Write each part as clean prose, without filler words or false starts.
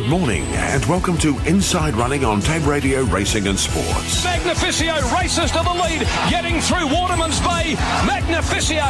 Good morning and welcome to Inside Running on Tab Radio Racing and Sports. Magnificio races to the lead, getting through Waterman's Bay. Magnificio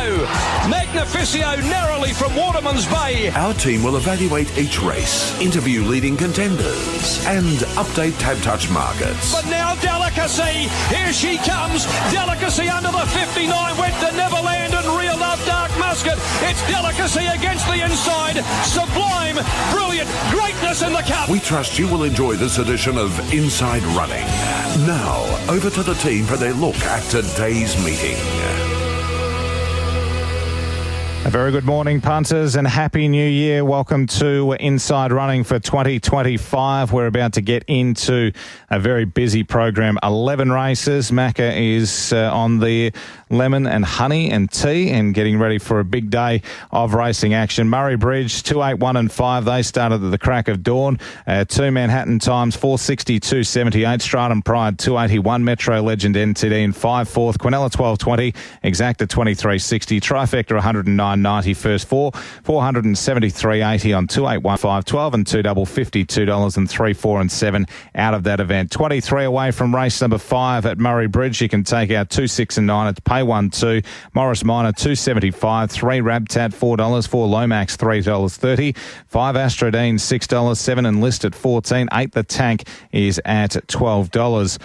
narrowly from Waterman's Bay. Our team will evaluate each race, interview leading contenders and update Tab Touch markets. But now Delicacy, here she comes. Delicacy under the 59 went to Neverland and Real Love Dark Musket. It's Delicacy against the inside. Sublime, brilliant, greatness in the cup. We trust you will enjoy this edition of Inside Running. Now, over to the team for their look at today's meeting. A very good morning, punters, and Happy New Year. Welcome to Inside Running for 2025. We're about to get into a very busy program. 11 races. Macca is on the lemon and honey and tea and getting ready for a big day of racing action. Murray Bridge, 2, 8, 1 and 5. They started at the crack of dawn. 2 Manhattan Times, 460, 278. Stratum Pride, 281. Metro Legend NTD in 5 4th. Quinella, 1220. Exacta, 2360. Trifecta, 109.90. First 4. 473.80 on 2815. 12 and 2 double, $52 and 3, 4 and 7 out of that event. 23 away from race number 5 at Murray Bridge. You can take out 2, 6 and 9. It's Pay 1, 2. Morris Minor, 275. 3 Rabtat, $4. 4 Lomax, $3.30. 5 Astrodine, $6. 7 Enlisted, 14. 8 The Tank is at $12.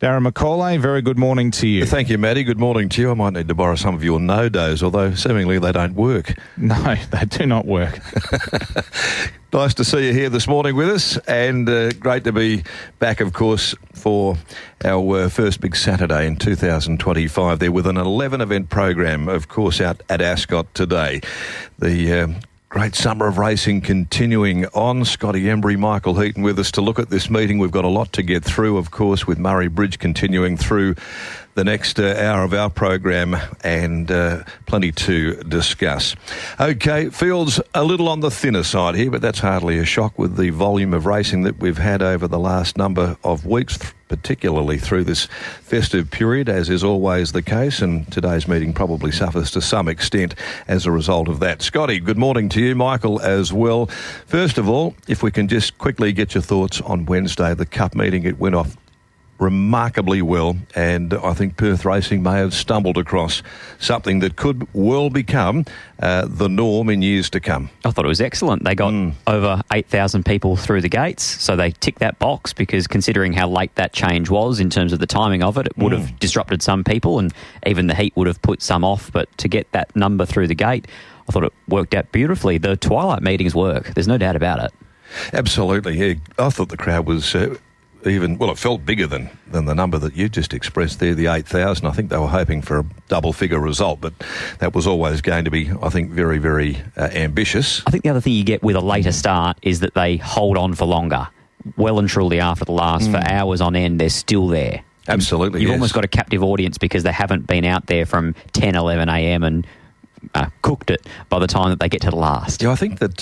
Darren McAullay, very good morning to you. Thank you, Matty. Good morning to you. I might need to borrow some of your no-dos, although seemingly they don't work. No, they do not work. Nice to see you here this morning with us, and great to be back, of course, for our first big Saturday in 2025 there with an 11-event program, of course, out at Ascot today. The great summer of racing continuing on. Scotty Embry, Michael Heaton with us to look at this meeting. We've got a lot to get through, of course, with Murray Bridge continuing through the next hour of our program, and plenty to discuss. Okay, field's a little on the thinner side here, but that's hardly a shock with the volume of racing that we've had over the last number of weeks, particularly through this festive period, as is always the case, and today's meeting probably suffers to some extent as a result of that. Scotty, good morning to you. Michael as well. First of all, if we can just quickly get your thoughts on Wednesday, the Cup meeting. It went off remarkably well, and I think Perth Racing may have stumbled across something that could well become the norm in years to come. I thought it was excellent. They got over 8,000 people through the gates, so they ticked that box, because considering how late that change was in terms of the timing of it, it would have disrupted some people, and even the heat would have put some off. But to get that number through the gate, I thought it worked out beautifully. The twilight meetings work. There's no doubt about it. Absolutely, yeah. I thought the crowd was it felt bigger than the number that you just expressed there, the 8,000. I think they were hoping for a double-figure result, but that was always going to be, I think, very, very ambitious. I think the other thing you get with a later start is that they hold on for longer. Well and truly after the last, for hours on end, they're still there. Absolutely, You've almost got a captive audience because they haven't been out there from 10, 11 a.m. and cooked it by the time that they get to the last. Yeah, I think that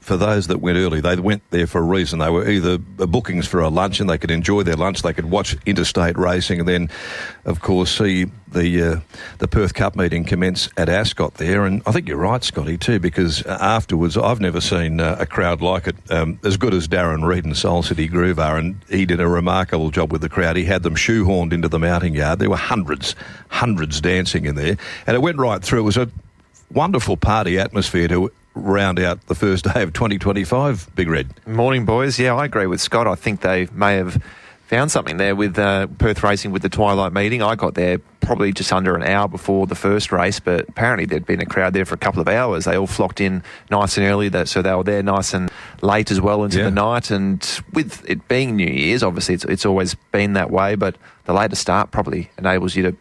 for those that went early, they went there for a reason. They were either bookings for a lunch, and they could enjoy their lunch, they could watch interstate racing, and then, of course, see the Perth Cup meeting commence at Ascot there. And I think you're right, Scotty, too, because afterwards, I've never seen a crowd like it, as good as Darren Reid and Soul City Groove are, and he did a remarkable job with the crowd. He had them shoehorned into the mounting yard. There were hundreds dancing in there, and it went right through. It was a wonderful party atmosphere to round out the first day of 2025, Big Red. Morning, boys. Yeah, I agree with Scott. I think they may have found something there with Perth Racing with the twilight meeting. I got there probably just under an hour before the first race, but apparently there'd been a crowd there for a couple of hours. They all flocked in nice and early, so they were there nice and late as well into the night. And with it being New Year's, obviously it's always been that way, but the later start probably enables you to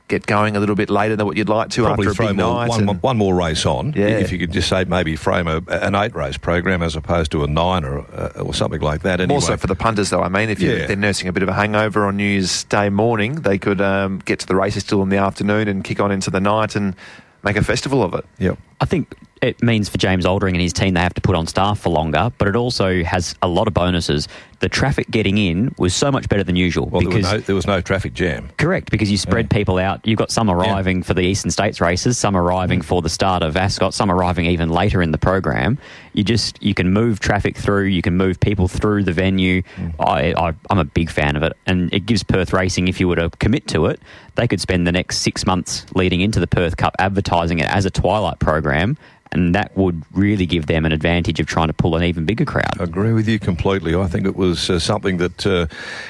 get going a little bit later than what you'd like to probably after a big night. One more race on. Yeah. If you could just say maybe frame an 8-race program as opposed to a 9 or something like that. Anyway. More so for the punters, though. I mean, if they're nursing a bit of a hangover on New Year's Day morning, they could get to the races still in the afternoon and kick on into the night and make a festival of it. Yep. I think it means for James Aldring and his team they have to put on staff for longer, but it also has a lot of bonuses. The traffic getting in was so much better than usual. Well, because there was no traffic jam. Correct, because you spread people out. You've got some arriving for the Eastern States races, some arriving for the start of Ascot, some arriving even later in the program. You can move traffic through, you can move people through the venue. I'm a big fan of it, and it gives Perth Racing, if you were to commit to it, they could spend the next 6 months leading into the Perth Cup advertising it as a twilight program, and that would really give them an advantage of trying to pull an even bigger crowd. I agree with you completely. I think it was something that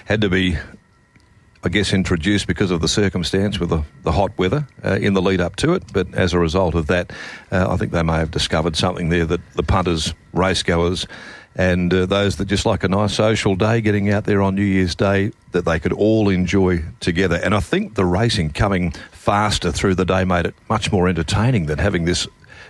had to be, I guess, introduced because of the circumstance with the hot weather in the lead up to it. But as a result of that, I think they may have discovered something there that the punters, racegoers, and those that just like a nice social day, getting out there on New Year's Day, that they could all enjoy together. And I think the racing coming faster through the day made it much more entertaining than having this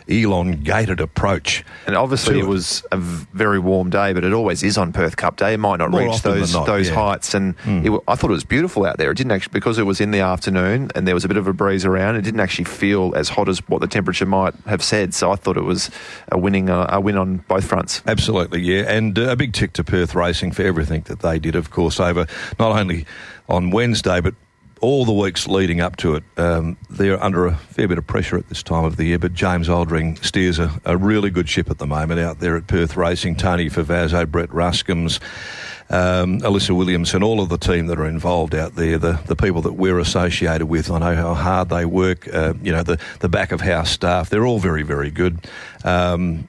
elongated approach. And obviously it was a very warm day, but it always is on Perth Cup Day. It might not reach those heights, and I thought it was beautiful out there. It didn't actually, because it was in the afternoon and there was a bit of a breeze around, it didn't actually feel as hot as what the temperature might have said. So I thought it was a win on both fronts. Absolutely, yeah. And a big tick to Perth Racing for everything that they did, of course, over not only on Wednesday, but all the weeks leading up to it. They're under a fair bit of pressure at this time of the year, but James Aldring steers a really good ship at the moment out there at Perth Racing. Tony Favazzo, Brett Ruskins, Alyssa Williamson, all of the team that are involved out there, the people that we're associated with. I know how hard they work, the back of house staff, they're all very, very good. They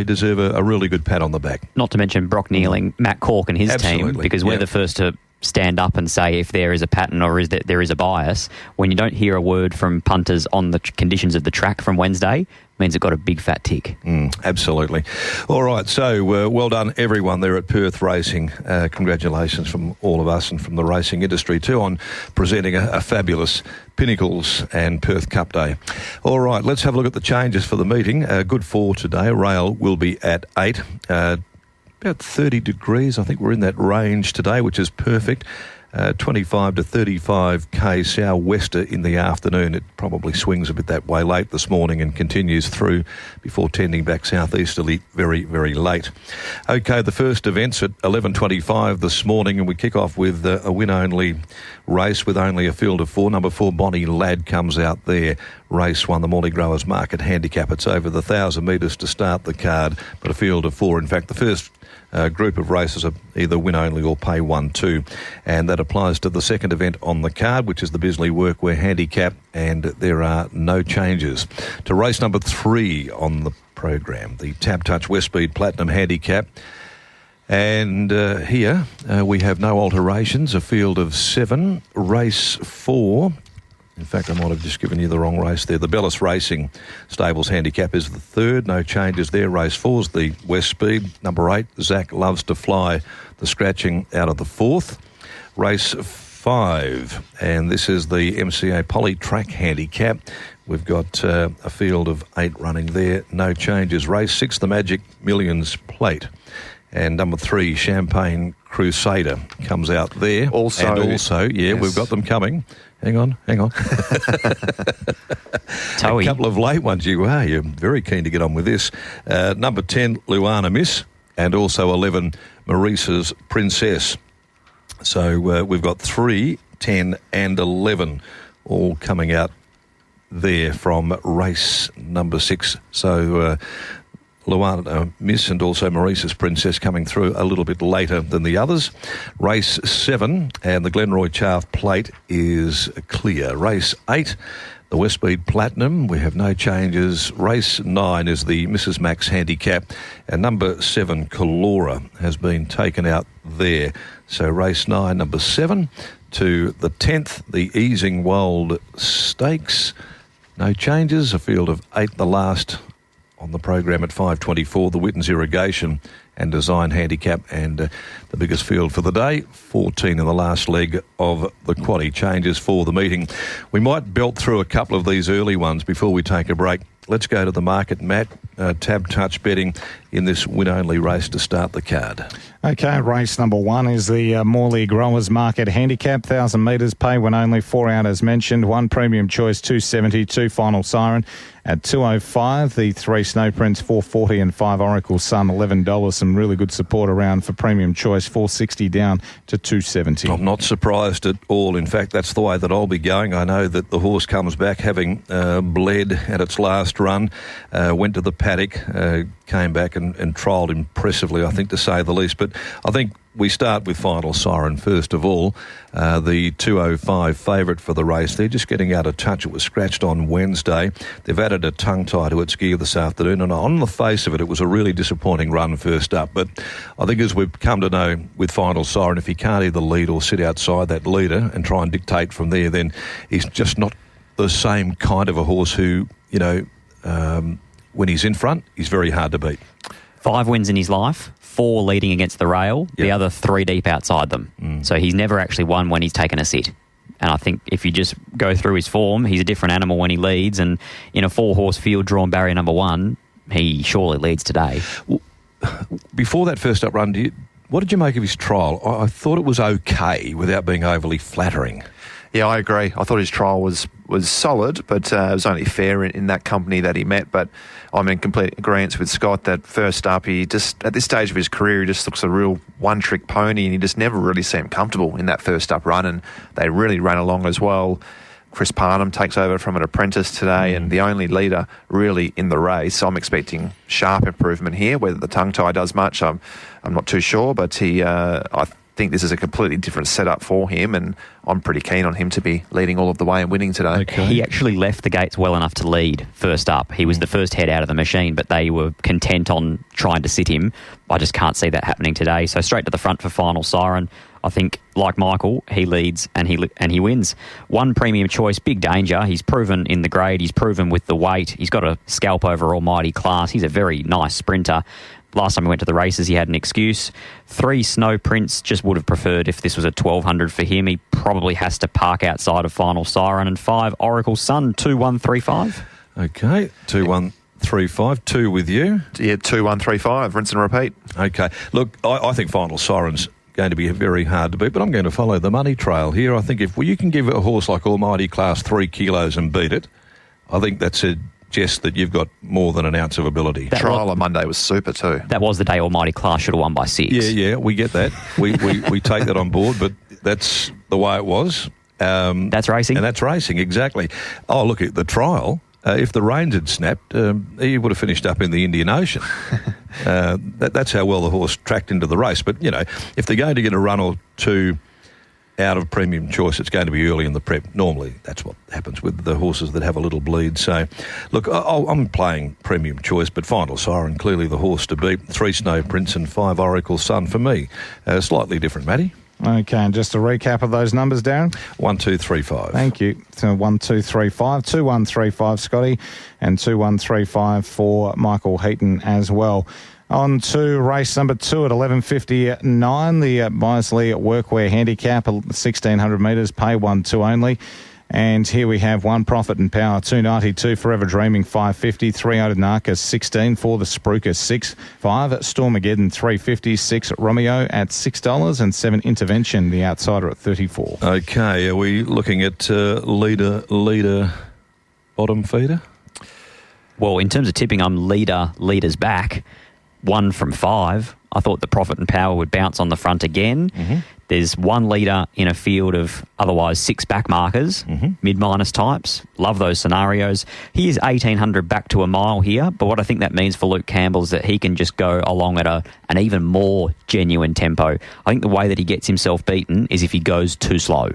deserve a really good pat on the back. Not to mention Brock Nealing, Matt Cork and his team, because we're the first to stand up and say if there is a pattern or there is a bias. When you don't hear a word from punters on the conditions of the track from Wednesday, means it got a big fat tick. Absolutely. All right, so well done everyone there at Perth Racing. Congratulations from all of us and from the racing industry too on presenting a fabulous Pinnacles and Perth Cup Day. All right, let's have a look at the changes for the meeting. Good 4 today. Rail will be at 8. About 30 degrees. I think we're in that range today, which is perfect. 25 to 35k sou'wester in the afternoon. It probably swings a bit that way late this morning and continues through before tending back southeasterly very, very late. Okay, the first event's at 11:25 this morning, and we kick off with a win-only race with only a field of 4. Number 4, Bonnie Ladd, comes out there. Race 1, the Morley Growers Market Handicap. It's over the 1,000 metres to start the card, but a field of 4. In fact, the first group of races are either win only or pay 1-2, and that applies to the second event on the card, which is the Bisley Workwear Handicap, and there are no changes. To race number 3 on the program, the Tap Touch Westspeed Platinum Handicap, and here we have no alterations, a field of 7. Race 4, in fact, I might have just given you the wrong race there. The Bellis Racing Stables Handicap is the 3rd. No changes there. Race 4 is the West Speed. Number 8, Zach Loves to Fly, the scratching out of the 4th. Race 5, and this is the MCA Poly Track Handicap. We've got a field of 8 running there. No changes. Race 6, the Magic Millions Plate. And number 3, Champagne Crusader, comes out there. We've got them coming. Hang on. A couple of late ones. You're very keen to get on with this. Number 10, Luana Miss, and also 11, Maurice's Princess. So we've got 3, 10 and 11 all coming out there from race number 6. So Luana Miss and also Maurice's Princess coming through a little bit later than the others. Race 7 and the Glenroy Chaff Plate is clear. Race 8, the Westspeed Platinum, we have no changes. Race 9 is the Mrs. Max Handicap, and number 7, Calora, has been taken out there. So race 9, number 7 to the 10th, the Easingwold Stakes. No changes, a field of 8, the last on the program at 5:24, the Wittens Irrigation and Design Handicap, and the biggest field for the day, 14 in the last leg of the quaddie. Changes for the meeting. We might belt through a couple of these early ones before we take a break. Let's go to the market, Matt. Tab Touch betting in this win-only race to start the card. Okay, race number 1 is the Morley Growers Market Handicap, 1,000 metres, pay when only, 4 out as mentioned, 1 premium choice, 270, 2 final siren, at $2.05. The 3 Snow Prince, $4.40, and 5 Oracle Sun, $11. Some really good support around for Premium Choice, $4.60 down to $2.70. I'm not surprised at all. In fact, that's the way that I'll be going. I know that the horse comes back having bled at its last run, went to the paddock, came back and trialled impressively, I think, to say the least. But I think we start with Final Siren first of all. The 2.05 favourite for the race. They're just getting out of touch. It was scratched on Wednesday. They've added a tongue tie to its gear this afternoon, and on the face of it, it was a really disappointing run first up. But I think as we've come to know with Final Siren, if he can't either lead or sit outside that leader and try and dictate from there, then he's just not the same kind of a horse who, when he's in front, he's very hard to beat. 5 wins in his life, 4 leading against the rail, the other 3 deep outside them. So he's never actually won when he's taken a sit. And I think if you just go through his form, he's a different animal when he leads. And in a 4-horse field drawn barrier number 1, he surely leads today. Well, before that first up run, what did you make of his trial? I thought it was okay without being overly flattering. Yeah, I agree. I thought his trial was solid, but it was only fair in that company that he met. But I'm in complete agreement with Scott that first up, he just, at this stage of his career, he just looks a real one-trick pony, and he just never really seemed comfortable in that first up run, and they really ran along as well. Chris Parnham takes over from an apprentice today, and the only leader really in the race. So I'm expecting sharp improvement here. Whether the tongue tie does much, I'm not too sure, but I think this is a completely different setup for him, and I'm pretty keen on him to be leading all of the way and winning today. Okay. He actually left the gates well enough to lead first up. He was the first head out of the machine, but they were content on trying to sit him. I just can't see that happening today. So straight to the front for Final Siren. I think, like Michael, he leads and he wins. 1 Premium Choice, Big Danger. He's proven in the grade. He's proven with the weight. He's got a scalp over Almighty Class. He's a very nice sprinter. Last time he went to the races, he had an excuse. 3 Snow Prince, just would have preferred if this was a 1200 for him. He probably has to park outside of Final Siren. And 5 Oracle Sun, 2-1-3-5. Okay, 2-1-3-5. 2 with you. Yeah, 2-1-3-5. Rinse and repeat. Okay. Look, I think Final Siren's going to be very hard to beat, but I'm going to follow the money trail here. I think if you can give a horse like Almighty Class 3 kilos and beat it, I think that's suggests that you've got more than an ounce of ability. That trial on Monday was super too. That was the day Almighty Class should have won by 6. Yeah, we get that. We take that on board, but that's the way it was. That's racing. And that's racing, exactly. Oh, look, at the trial, if the reins had snapped, he would have finished up in the Indian Ocean. That's how well the horse tracked into the race. But, if they're going to get a run or two out of Premium Choice, it's going to be early in the prep. Normally, that's what happens with the horses that have a little bleed. So, look, I'm playing Premium Choice, but Final Siren, clearly the horse to beat. 3 Snow Prince and 5 Oracle Sun for me. Slightly different, Matty. Okay, and just a recap of those numbers, Darren. 1, 2, 3, 5. Thank you. So 1, 2, 3, 5, 2, 1, 3, 5, Scotty, and 2, 1, 3, 5 for Michael Heaton as well. On to race number 2 at 11:59, the Bisley Workwear Handicap, 1,600 metres, pay 1-2 only. And here we have 1 Profit and Power, 292, Forever Dreaming, 550, 3 Odenaka, 16, 4 The Spruker, 6, 5 Stormageddon, 350, 6 Romeo at $6, and 7 Intervention, the outsider at 34. Okay, are we looking at leader, bottom feeder? Well, in terms of tipping, I'm leaders back. 1 from 5. I thought the Profit and Power would bounce on the front again. Mm-hmm. There's 1 leader in a field of otherwise 6 back markers, mid-minus types. Love those scenarios. He is 1,800 back to a mile here, but what I think that means for Luke Campbell is that he can just go along at an even more genuine tempo. I think the way that he gets himself beaten is if he goes too slow.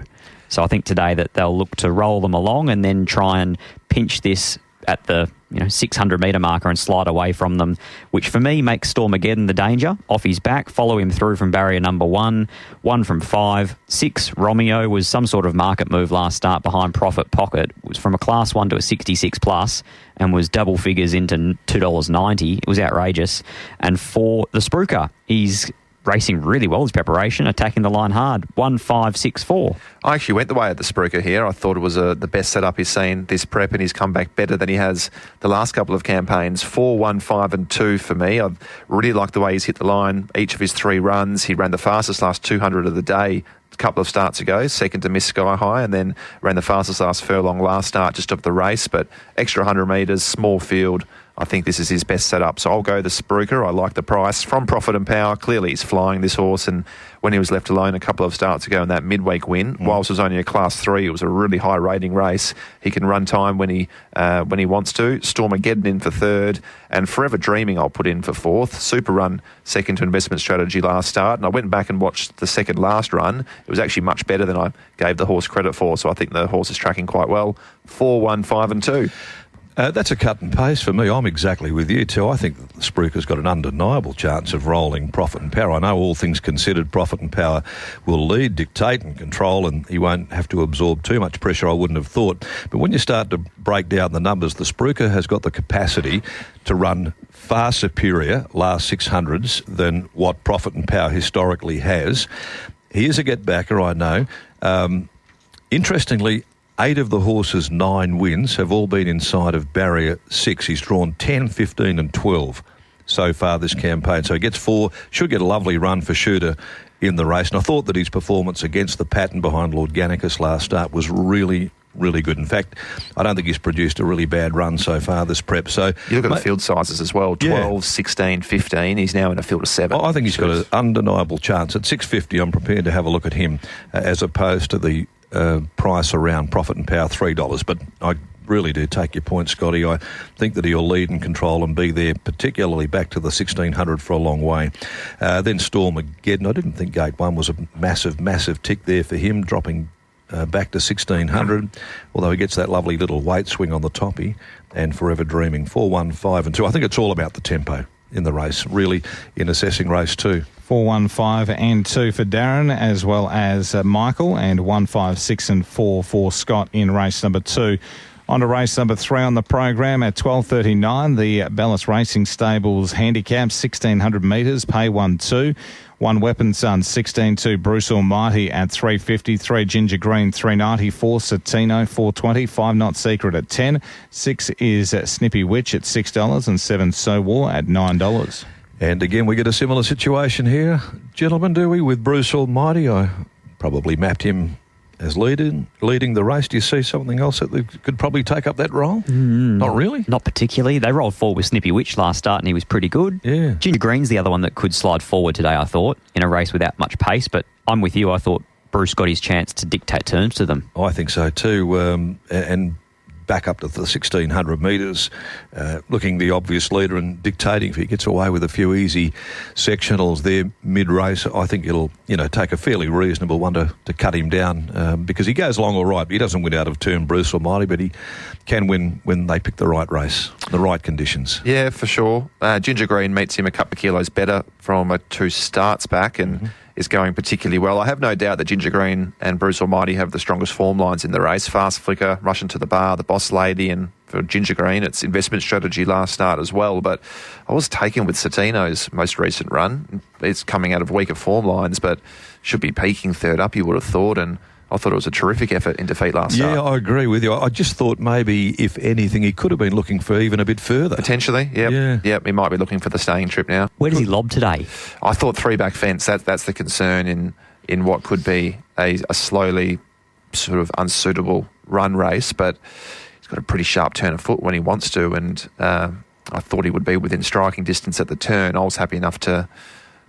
So I think today that they'll look to roll them along and then try and pinch this at the 600 metre marker and slide away from them, which for me makes Stormageddon the danger. Off his back, follow him through from barrier number 1, 1 from 5, 6 Romeo was some sort of market move last start behind Profit Pocket. It was from a class 1 to a 66 plus and was double figures into $2.90. It was outrageous. And for the Spruker, he's racing really well, his preparation, attacking the line hard. 1, 5, 6, 4. I actually went the way of the Spruker here. I thought it was the best setup he's seen this prep, and he's come back better than he has the last couple of campaigns. 4, 1, 5 and 2 for me. I've really liked the way he's hit the line each of his 3 runs. He ran the fastest last 200 of the day, couple of starts ago, second to Miss Sky High, and then ran the fastest last furlong last start just of the race, but extra 100 metres, small field. I think this is his best setup. So I'll go the Spruker. I like the price. From Profit and Power, clearly he's flying, this horse, and when he was left alone a couple of starts ago in that midweek win, whilst it was only a Class 3, it was a really high rating race. He can run time when he wants to. Stormageddon in for third, and Forever Dreaming I'll put in for fourth. Super Run second to Investment Strategy last start, and I went back and watched the second last run. It was actually much better than I gave the horse credit for, so I think the horse is tracking quite well. 4, 1, 5 and 2. That's a cut and paste for me. I'm exactly with you too. I think the Spruker's got an undeniable chance of rolling Profit and Power. I know all things considered, Profit and Power will lead, dictate and control, and he won't have to absorb too much pressure, I wouldn't have thought. But when you start to break down the numbers, the Spruker has got the capacity to run far superior last 600s than what Profit and Power historically has. He is a get-backer, I know. Interestingly, 8 of the horse's 9 wins have all been inside of barrier 6. He's drawn 10, 15 and 12 so far this campaign. So he gets 4, should get a lovely run for Shooter in the race. And I thought that his performance against the pattern behind Lord Gannicus last start was really, really good. In fact, I don't think he's produced a really bad run so far this prep. So you look at the field sizes as well, 12, 16, 15. He's now in a field of 7. I think he's got an undeniable chance. At $6.50, I'm prepared to have a look at him as opposed to the price around Profit and Power, $3. But I really do take your point, Scotty. I think that he'll lead and control and be there, particularly back to the 1600 for a long way. Then Stormageddon. I didn't think Gate 1 was a massive tick there for him, dropping back to 1600, although he gets that lovely little weight swing on the toppy. And Forever Dreaming, 4, 1, 5 and 2. I think it's all about the tempo in the race, really, in assessing race 2. 4, 1, 5 and 2 for Darren, as well as Michael, and 1, 5, 6 and 4 for Scott in race number 2. On to race number 3 on the program at 12:39, the Bellis Racing Stables handicap, 1600 metres, pay 1-2. 1 Weapon Son, 16-2, Bruce Almighty at 350, 3 Ginger Green, 390, 4 Satino, 420, 5 Not Secret at 10, 6 is Snippy Witch at $6, and 7 So War at $9. And again, we get a similar situation here, gentlemen, do we, with Bruce Almighty? I probably mapped him as leading the race. Do you see something else that could probably take up that role? Not really? Not particularly. They rolled forward with Snippy Witch last start and he was pretty good. Yeah. Ginger Green's the other one that could slide forward today, I thought, in a race without much pace. But I'm with you. I thought Bruce got his chance to dictate terms to them. I think so too. And back up to the 1600 metres, looking the obvious leader and dictating. If he gets away with a few easy sectionals there mid-race, I think it'll take a fairly reasonable one to cut him down because he goes along all right. He doesn't win out of turn, Bruce Almighty, but he can win when they pick the right race, the right conditions. Yeah, for sure. Ginger Green meets him a couple of kilos better from 2 starts back and is going particularly well. I have no doubt that Ginger Green and Bruce Almighty have the strongest form lines in the race. Fast Flicker, Russian to the Bar, the Boss Lady, and for Ginger Green, it's Investment Strategy last start as well. But I was taken with Satino's most recent run. It's coming out of weaker form lines, but should be peaking third up, you would have thought, and I thought it was a terrific effort in defeat last start. Yeah, I agree with you. I just thought maybe, if anything, he could have been looking for even a bit further. Potentially, yep. Yep, he might be looking for the staying trip now. Where does he lob today? I thought 3-back fence. That's the concern in what could be a slowly sort of unsuitable run race, but he's got a pretty sharp turn of foot when he wants to, and I thought he would be within striking distance at the turn. I was happy enough to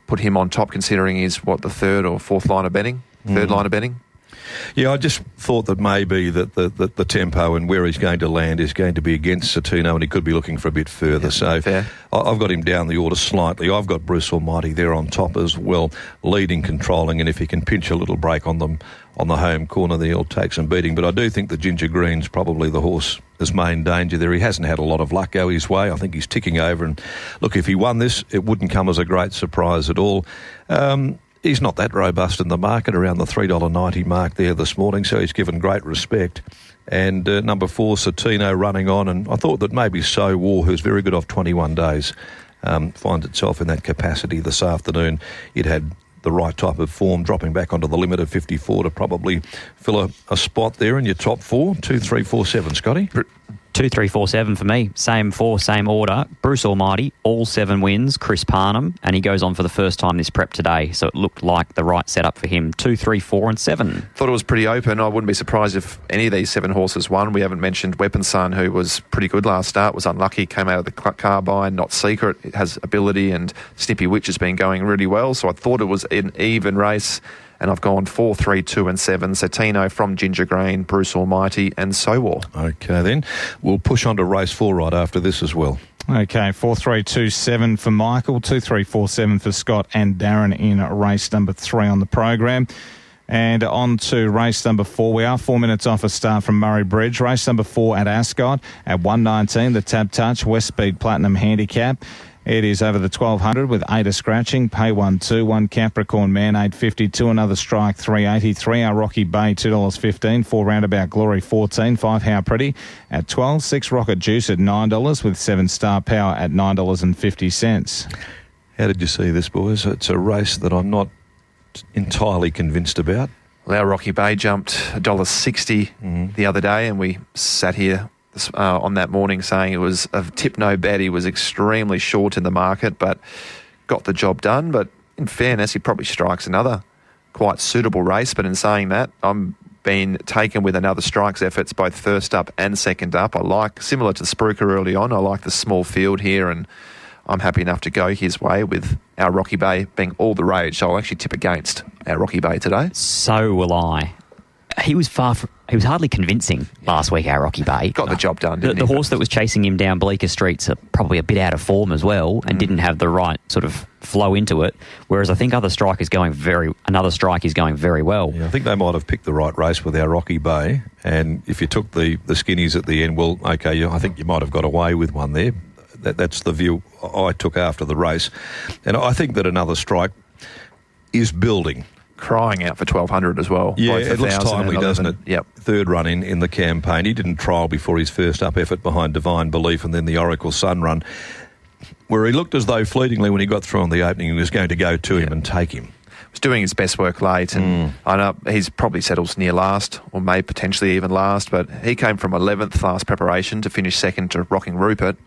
put him on top, considering he's, the third or fourth line of betting? Third line of betting? Yeah, I just thought that maybe that the tempo and where he's going to land is going to be against Satino, and he could be looking for a bit further. So fair. I've got him down the order slightly. I've got Bruce Almighty there on top as well, leading, controlling, and if he can pinch a little break on them on the home corner, then he'll take some beating. But I do think that Ginger Green's probably the horse as main danger there. He hasn't had a lot of luck go his way. I think he's ticking over. And look, if he won this, it wouldn't come as a great surprise at all. He's not that robust in the market, around the $3.90 mark there this morning, so he's given great respect. And number 4, Satino, running on, and I thought that maybe So War, who's very good off 21 days, finds itself in that capacity this afternoon. It had the right type of form, dropping back onto the limit of 54 to probably fill a spot there in your top 4, 2, 3, 4, 7, Scotty. 2, 3, 4, 7 for me. Same four, same order. Bruce Almighty, all 7 wins. Chris Parnham, and he goes on for the first time this prep today. So it looked like the right setup for him. 2, 3, 4 and 7. Thought it was pretty open. I wouldn't be surprised if any of these 7 horses won. We haven't mentioned Weapon Son, who was pretty good last start, was unlucky, came out of the carbine. Not Secret, it has ability, and Snippy Witch has been going really well. So I thought it was an even race. And I've gone 4, 3, 2 and 7. Satino from Ginger Green, Bruce Almighty and Sowar. Okay, then. We'll push on to race 4 right after this as well. Okay, 4, 3, 2, 7 for Michael, 2, 3, 4, 7 for Scott and Darren in race number 3 on the program. And on to race number 4. We are 4 minutes off a start from Murray Bridge. Race number 4 at Ascot at 1:19, the Tab Touch West Speed Platinum Handicap. It is over the 1200 with 8 a scratching. Pay 1-2, 1 Capricorn Man, 8.52, another strike, 3.83. Our Rocky Bay, $2.15. 4 Roundabout Glory, 14. 5 How Pretty at 12. 6 Rocket Juice at $9 with 7 Star Power at $9.50. How did you see this, boys? It's a race that I'm not entirely convinced about. Well, our Rocky Bay jumped $1.60 the other day, and we sat here on that morning saying it was a tip no bet. He was extremely short in the market, but got the job done. But in fairness, he probably strikes another quite suitable race. But in saying that, I'm been taken with another strikes efforts, both first up and second up. I like, similar to Spruker early on, I like the small field here, and I'm happy enough to go his way with our Rocky Bay being all the rage. So I'll actually tip against our Rocky Bay today. So will I. He was hardly convincing last week, our Rocky Bay. Got the job done, didn't he? The horse that was chasing him down Bleecker Street's probably a bit out of form as well, and didn't have the right sort of flow into it. Whereas I think another strike is going very well. Yeah, I think they might have picked the right race with our Rocky Bay. And if you took the skinnies at the end, well, okay, I think you might have got away with one there. That's the view I took after the race. And I think that another strike is building. Crying out for 1,200 as well. Yeah, it looks timely, doesn't it? Yep. Third run in the campaign. He didn't trial before his first up effort behind Divine Belief and then the Oracle Sun run, where he looked as though fleetingly when he got through on the opening he was going to go to him and take him. Was doing his best work late, and I know he's probably settles near last, or may potentially even last, but he came from 11th last preparation to finish second to Rocking Rupert.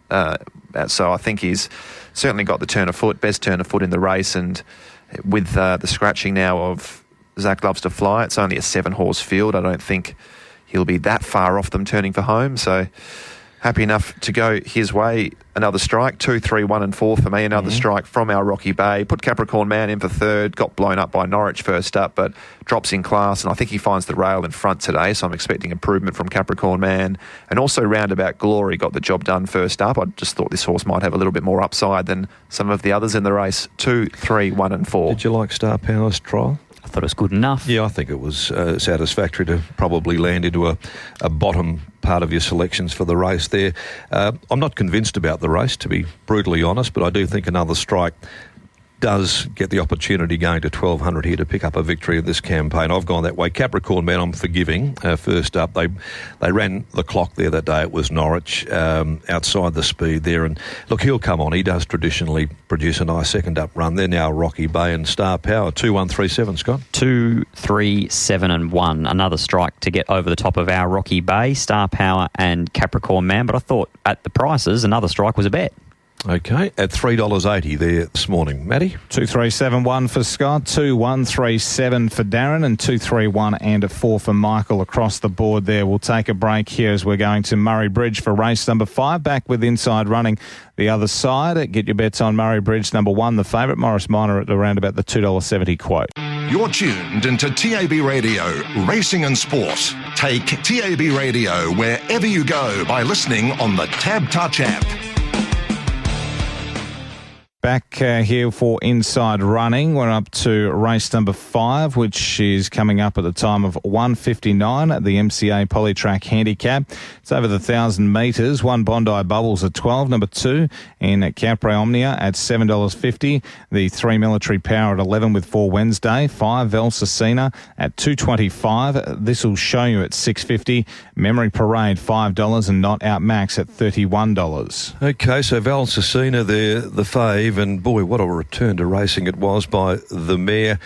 So I think he's certainly got the best turn of foot in the race, and with the scratching now of Zach Loves to Fly, it's only a 7-horse field. I don't think he'll be that far off them turning for home. So happy enough to go his way. Another strike, 2, 3, 1 and 4 for me. Another strike from our Rocky Bay. Put Capricorn Man in for third. Got blown up by Norwich first up, but drops in class. And I think he finds the rail in front today. So I'm expecting improvement from Capricorn Man. And also Roundabout Glory got the job done first up. I just thought this horse might have a little bit more upside than some of the others in the race. 2, 3, 1 and 4. Did you like Star Power's trial? I thought it was good enough. Yeah, I think it was satisfactory to probably land into a bottom part of your selections for the race there. I'm not convinced about the race, to be brutally honest, but I do think another strike does get the opportunity going to 1,200 here to pick up a victory of this campaign. I've gone that way. Capricorn Man, I'm forgiving. First up, they ran the clock there that day. It was Norwich, outside the speed there. And look, he'll come on. He does traditionally produce a nice second up run. They're now Rocky Bay and Star Power. 2, 1, 3, 7, Scott. 2, 3, 7 and 1. Another strike to get over the top of our Rocky Bay, Star Power and Capricorn Man. But I thought at the prices, another strike was a bet. Okay, at $3.80 there this morning. Matty? 2, 3, 7, 1 for Scott, 2, 1, 3, 7 for Darren, and 2, 3, 1 and a 4 for Michael across the board there. We'll take a break here as we're going to Murray Bridge for race number 5. Back with Inside Running the other side. Get your bets on Murray Bridge number 1, the favourite, Morris Minor at around about the $2.70 quote. You're tuned into TAB Radio, Racing and Sport. Take TAB Radio wherever you go by listening on the Tab Touch app. Back here for Inside Running. We're up to race number 5, which is coming up at the time of 1:59 at the MCA Polytrack Handicap. It's over the 1,000 metres. 1 Bondi Bubbles at 12. Number 2 in Capri Omnia at $7.50. The 3 Military Power at 11 with 4 Wednesday. 5 Valsicina at $2.25. This will show you at $6.50. Memory Parade $5 and Not Out Max at $31. Okay, so Valsicina there, the fave. And boy, what a return to racing it was by the mare.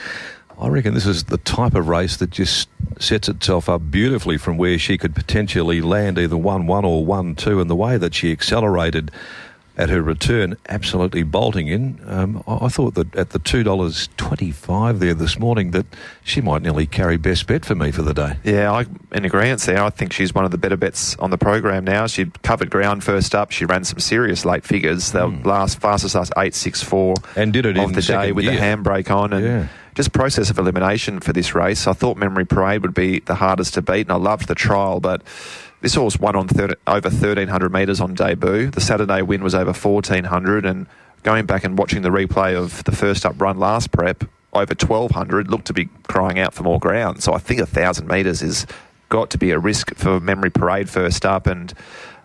I reckon this is the type of race that just sets itself up beautifully from where she could potentially land either 1-1 or 1-2, and the way that she accelerated at her return, absolutely bolting in. I thought that at the $2.25 there this morning that she might nearly carry best bet for me for the day. Yeah, I'm in agreement there. I think she's one of the better bets on the program now. She covered ground first up. She ran some serious late figures. The fastest last 8.64 and did it of in the day with the handbrake on. And just process of elimination for this race. I thought Memory Parade would be the hardest to beat, and I loved the trial, but this horse won on over 1,300 metres on debut. The Saturday win was over 1,400, and going back and watching the replay of the first up run last prep, over 1,200, looked to be crying out for more ground. So I think 1,000 metres is got to be a risk for Memory Parade first up, and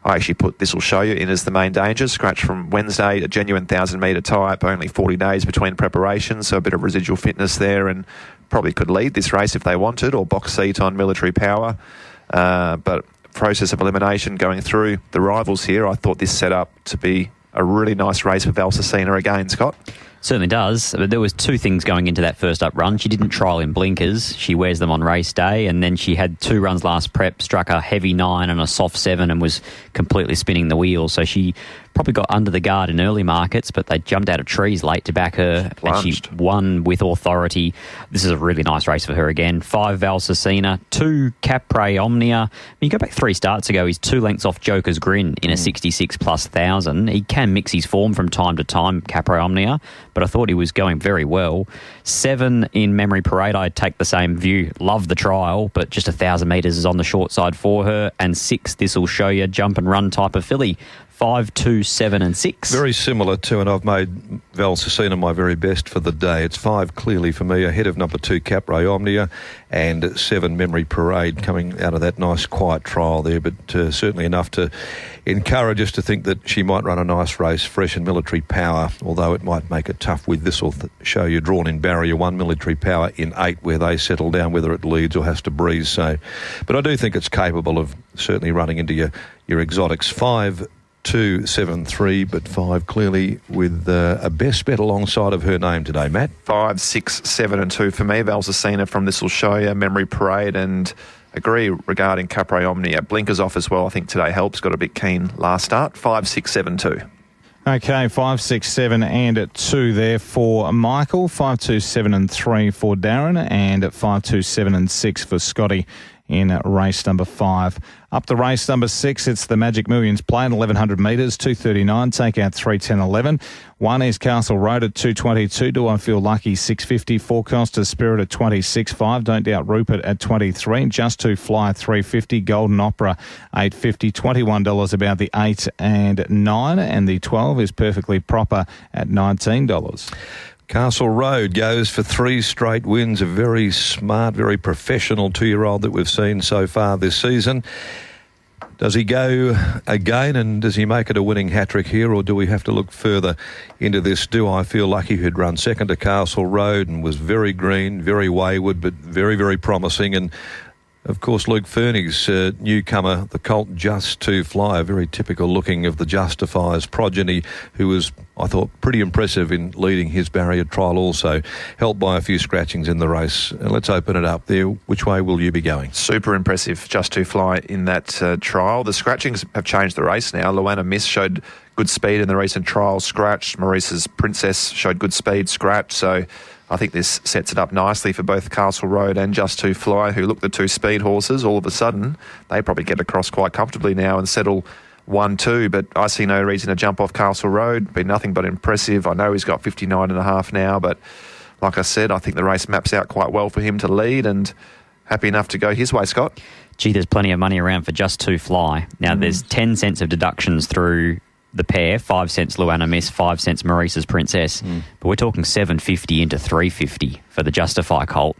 I actually put This Will Show You in as the main danger. Scratch from Wednesday, a genuine 1,000-metre type, only 40 days between preparations, so a bit of residual fitness there, and probably could lead this race if they wanted, or box seat on Military Power. But process of elimination going through the rivals here, I thought this set up to be a really nice race for Valsacina again, Scott. Certainly does. But there was two things going into that first up run. She didn't trial in blinkers. She wears them on race day, and then she had 2 runs last prep, struck a heavy 9 and a soft 7 and was completely spinning the wheel. So she probably got under the guard in early markets, but they jumped out of trees late to back her, and she won with authority. This is a really nice race for her again. 5 Valsacina, 2 Capre Omnia. When you go back 3 starts ago, he's 2 lengths off Joker's Grin in a 66 plus 1,000. He can mix his form from time to time, Capre Omnia, but I thought he was going very well. 7 in Memory Parade, I'd take the same view. Love the trial, but just 1,000 metres is on the short side for her. And 6, This Will Show You, jump and run type of filly. 5, 2, 7 and 6. Very similar to, and I've made Valsacina my very best for the day. It's 5 clearly for me, ahead of number 2 Capre Omnia, and 7 Memory Parade coming out of that nice quiet trial there, but certainly enough to encourage us to think that she might run a nice race, Fresh and Military Power, although it might make it tough with This Will Show You drawn in barrier 1, Military Power in 8, where they settle down whether it leads or has to breeze. So, but I do think it's capable of certainly running into your exotics. 5, 2, 7, 3, but 5 clearly with a best bet alongside of her name today, Matt. 5, 6, 7 and 2 for me. Valsacina from This Will Show You, Memory Parade, and agree regarding Capre Omnia. Blinkers off as well, I think today helps. Got a bit keen last start. 5, 6, 7, 2. Okay, 5, 6, 7 and 2 there for Michael. 5, 2, 7 and 3 for Darren, and 5, 2, 7 and 6 for Scotty in race number 5. Up to race number 6, it's the Magic Millions Plate, 1,100 metres, 2:39, take out 3:10.11. 1 is Castle Road at 2:22, Do I Feel Lucky, 6:50, Forecast Spirit at 26.5, Don't Doubt Rupert at 23, Just to Fly 3:50, Golden Opera 8.50, $21 about the 8 and 9, and the 12 is Perfectly Proper at $19. Castle Road goes for 3 straight wins, a very smart, very professional 2-year-old that we've seen so far this season. Does he go again, and does he make it a winning hat-trick here, or do we have to look further into this? Do I Feel Lucky, who'd run second to Castle Road and was very green, very wayward, but very, very promising, and of course, Luke Fernie's newcomer, the colt Just to Fly, very typical looking of the Justifiers progeny, who was, I thought, pretty impressive in leading his barrier trial also, helped by a few scratchings in the race. Let's open it up there. Which way will you be going? Super impressive, Just to Fly in that trial. The scratchings have changed the race now. Luana Miss showed good speed in the recent trial, scratched. Maurice's Princess showed good speed, scratched. So I think this sets it up nicely for both Castle Road and Just to Fly, who look the 2 speed horses. All of a sudden, they probably get across quite comfortably now and settle 1-2, but I see no reason to jump off Castle Road. Been nothing but impressive. I know he's got 59.5 now, but like I said, I think the race maps out quite well for him to lead, and happy enough to go his way, Scott. Gee, there's plenty of money around for Just to Fly. Now, there's 10 cents of deductions through the pair, 5 cents Luana Miss, 5 cents Maurice's Princess, but we're talking $7.50 into $3.50 for the Justify colt.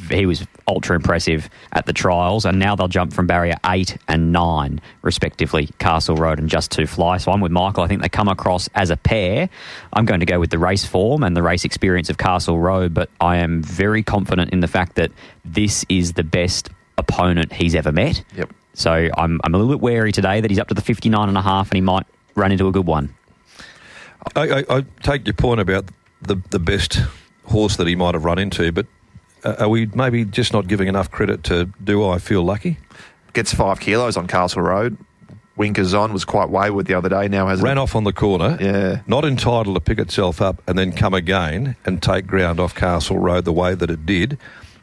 He was ultra impressive at the trials, and now they'll jump from barrier 8 and 9 respectively, Castle Road and Just to Fly. So I'm with Michael. I think they come across as a pair. I'm going to go with the race form and the race experience of Castle Road, but I am very confident in the fact that this is the best opponent he's ever met. Yep. So I'm a little bit wary today that he's up to the 59.5 and he might run into a good one. I take your point about the best horse that he might have run into, but are we maybe just not giving enough credit to Do I Feel Lucky? Gets 5 kilos on Castle Road. Winkers on, was quite wayward the other day. Now has ran off on the corner. Yeah. Not entitled to pick itself up and then come again and take ground off Castle Road the way that it did.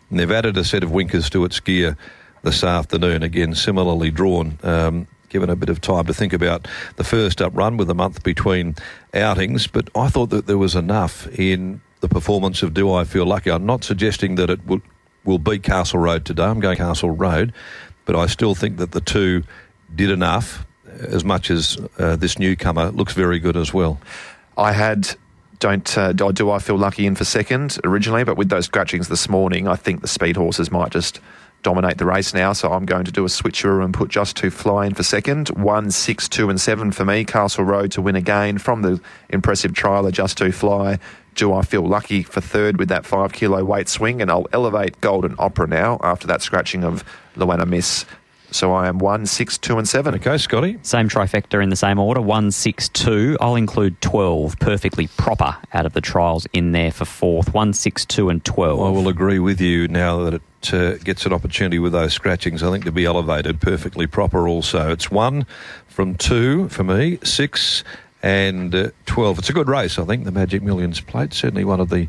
And they've added a set of winkers to its gear this afternoon. Again, similarly drawn. Given a bit of time to think about the first up run with a month between outings. But I thought that there was enough in the performance of Do I Feel Lucky. I'm not suggesting that it will beat Castle Road today. I'm going Castle Road. But I still think that the two did enough, as much as this newcomer looks very good as well. I had Do I Feel Lucky in for second originally, but with those scratchings this morning, I think the speed horses might just dominate the race now, so I'm going to do a switcheroo and put Just To Fly in for second. 1, 6, 2 and 7 for me. Castle Road to win again from the impressive trialer Just To Fly. Do I Feel Lucky for third with that 5 kilo weight swing, and I'll elevate Golden Opera now after that scratching of Luana Miss. So I am 1, 6, 2 and 7. Okay, Scotty. Same trifecta in the same order, 1, 6, 2. I'll include 12, perfectly proper out of the trials in there for fourth. 1, 6, 2 and 12. I will agree with you now that it gets an opportunity with those scratchings, I think, to be elevated. Perfectly proper also. It's 1 from 2 for me, 6 and 12. It's a good race, I think, the Magic Millions Plate. Certainly one of the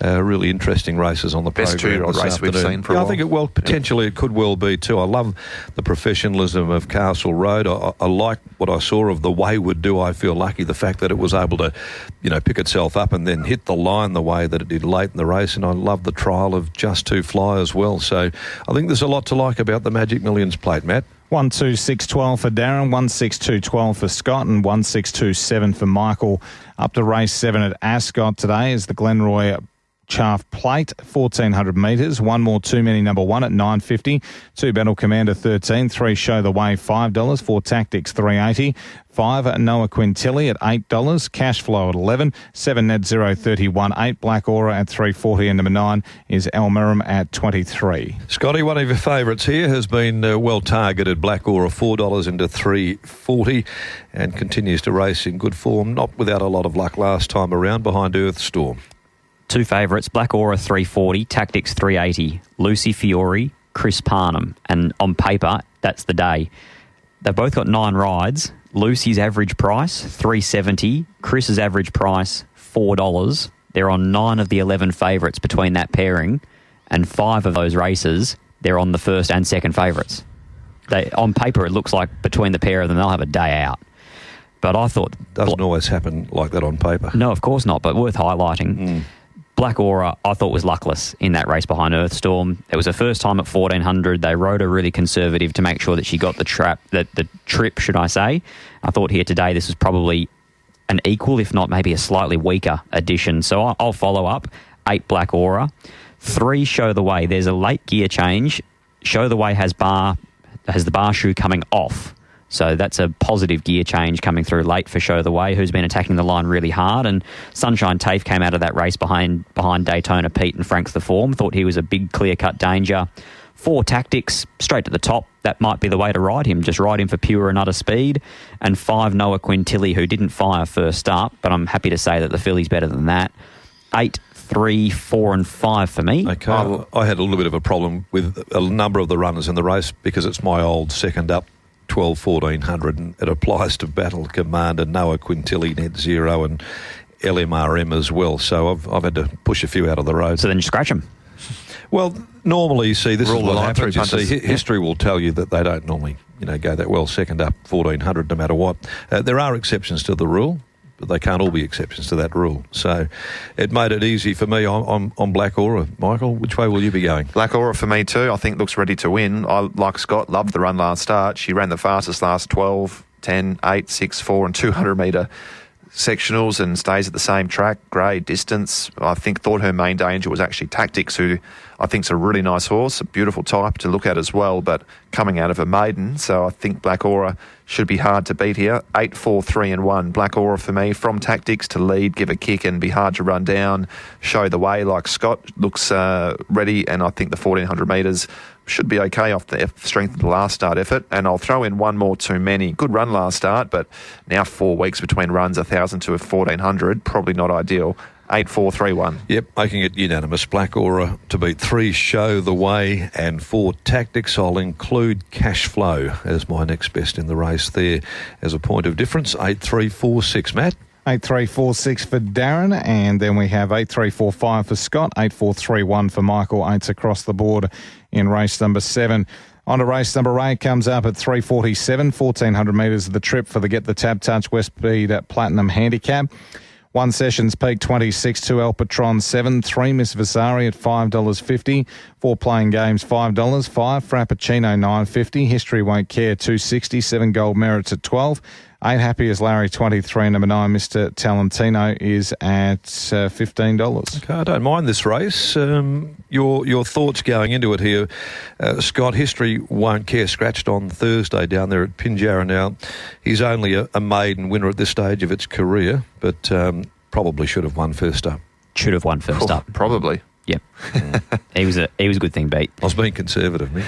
really interesting races on the best program. Best 2-year-old race we've seen for a while. I think it could well be too. I love the professionalism of Castle Road. I like what I saw of the wayward Do I Feel Lucky, the fact that it was able to, pick itself up and then hit the line the way that it did late in the race. And I love the trial of Just To Fly as well. So I think there's a lot to like about the Magic Millions Plate, Matt. 1, 2, 6, 12 for Darren, 1, 6, 2, 12 for Scott, and 1, 6, 2, 7 for Michael. Up to race 7 at Ascot today is the Glenroy Chaff Plate, 1,400 metres. One more too many, number 1 at $9.50. 2 Battle Commander, 13. 3 Show the Way, $5. 4 Tactics, $3.80. 5 Noah Quintilli at $8. Cash Flow at 11. 7 Net Zero, 31. 8 Black Aura at $3.40. And number 9 is Elmerum at $23. Scotty, one of your favourites here has been well targeted. Black Aura, $4 into $3.40 and continues to race in good form. Not without a lot of luck last time around behind Earthstorm. 2 favourites, Black Aura $3.40, Tactics $3.80, Lucy Fiore, Chris Parnham, and on paper, that's the day. They've both got 9 rides. Lucy's average price, $3.70, Chris's average price, $4. They're on 9 of the 11 favourites between that pairing, and 5 of those races, they're on the first and second favourites. On paper, it looks like between the pair of them, they'll have a day out. But I thought... Doesn't always happen like that on paper. No, of course not, but worth highlighting. Black Aura, I thought, was luckless in that race behind Earthstorm. It was her first time at 1,400. They rode her really conservative to make sure that she got the trip, should I say. I thought here today this was probably an equal, if not maybe a slightly weaker edition. So I'll follow up. 8 Black Aura. 3 Show the Way. There's a late gear change. Show the Way has the bar shoe coming off. So that's a positive gear change coming through late for Show the Way, who's been attacking the line really hard. And Sunshine Tafe came out of that race behind Daytona Pete and Frank's the Form. Thought he was a big clear-cut danger. 4 Tactics, straight to the top. That might be the way to ride him. Just ride him for pure and utter speed. And 5 Noah Quintilli, who didn't fire first up, but I'm happy to say that the filly's better than that. 8, 3, 4 and 5 for me. Okay, I had a little bit of a problem with a number of the runners in the race because it's my old second up. 12-1400, and it applies to Battle Commander, Noah Quintilli, Net Zero, and LMRM as well. So I've had to push a few out of the road. So then you scratch them. Well, normally, you see, this is what happens. You see, punters. history will tell you that they don't normally, go that well. Second up, 1400, no matter what. There are exceptions to the rule, but they can't all be exceptions to that rule. So it made it easy for me. I'm on Black Aura. Michael, which way will you be going? Black Aura for me too. I think looks ready to win. I, like Scott, loved the run last start. She ran the fastest last 12, 10, 8, 6, 4 and 200 metre sectionals and stays at the same track, grade, distance. I thought her main danger was actually Tactics, who I think is a really nice horse, a beautiful type to look at as well, but coming out of a maiden. So I think Black Aura should be hard to beat here. 8, 4, 3 and 1. Black Aura for me, from Tactics to lead, give a kick and be hard to run down. Show the Way, like Scott, looks ready, and I think the 1,400 metres should be okay off the strength of the last start effort. And I'll throw in 1 more too many. Good run last start, but now 4 weeks between runs, 1,000 to 1,400, probably not ideal. 8-4-3-1. Yep, making it unanimous. Black Aura to beat 3 Show the Way and 4 Tactics. I'll include Cash Flow as my next best in the race there as a point of difference. 8-3-4-6, Matt. 8-3-4-6 for Darren, and then we have 8-3-4-5 for Scott, 8-4-3-1 for Michael. 8s across the board in race number 7. On to race number 8, comes up at 3:47, 1,400 metres of the trip for the Get the Tab Touch West Speed Platinum Handicap. 1 Sessions Peak 26, 2 El Patron 7, 3 Miss Vasari at $5.50, 4 Playing Games $5, 5 Frappuccino $9.50, History Won't Care $2.60, 7 Gold Merits at $12. 8 Happy as Larry 23, number 9 Mr. Talentino is at $15. Okay, I don't mind this race. Your thoughts going into it here, Scott. History Won't Care scratched on Thursday down there at Pinjarra. Now, he's only a maiden winner at this stage of its career, but probably should have won first up. Should have won first up. Probably. Yep. He was a good thing beat. I was being conservative, me.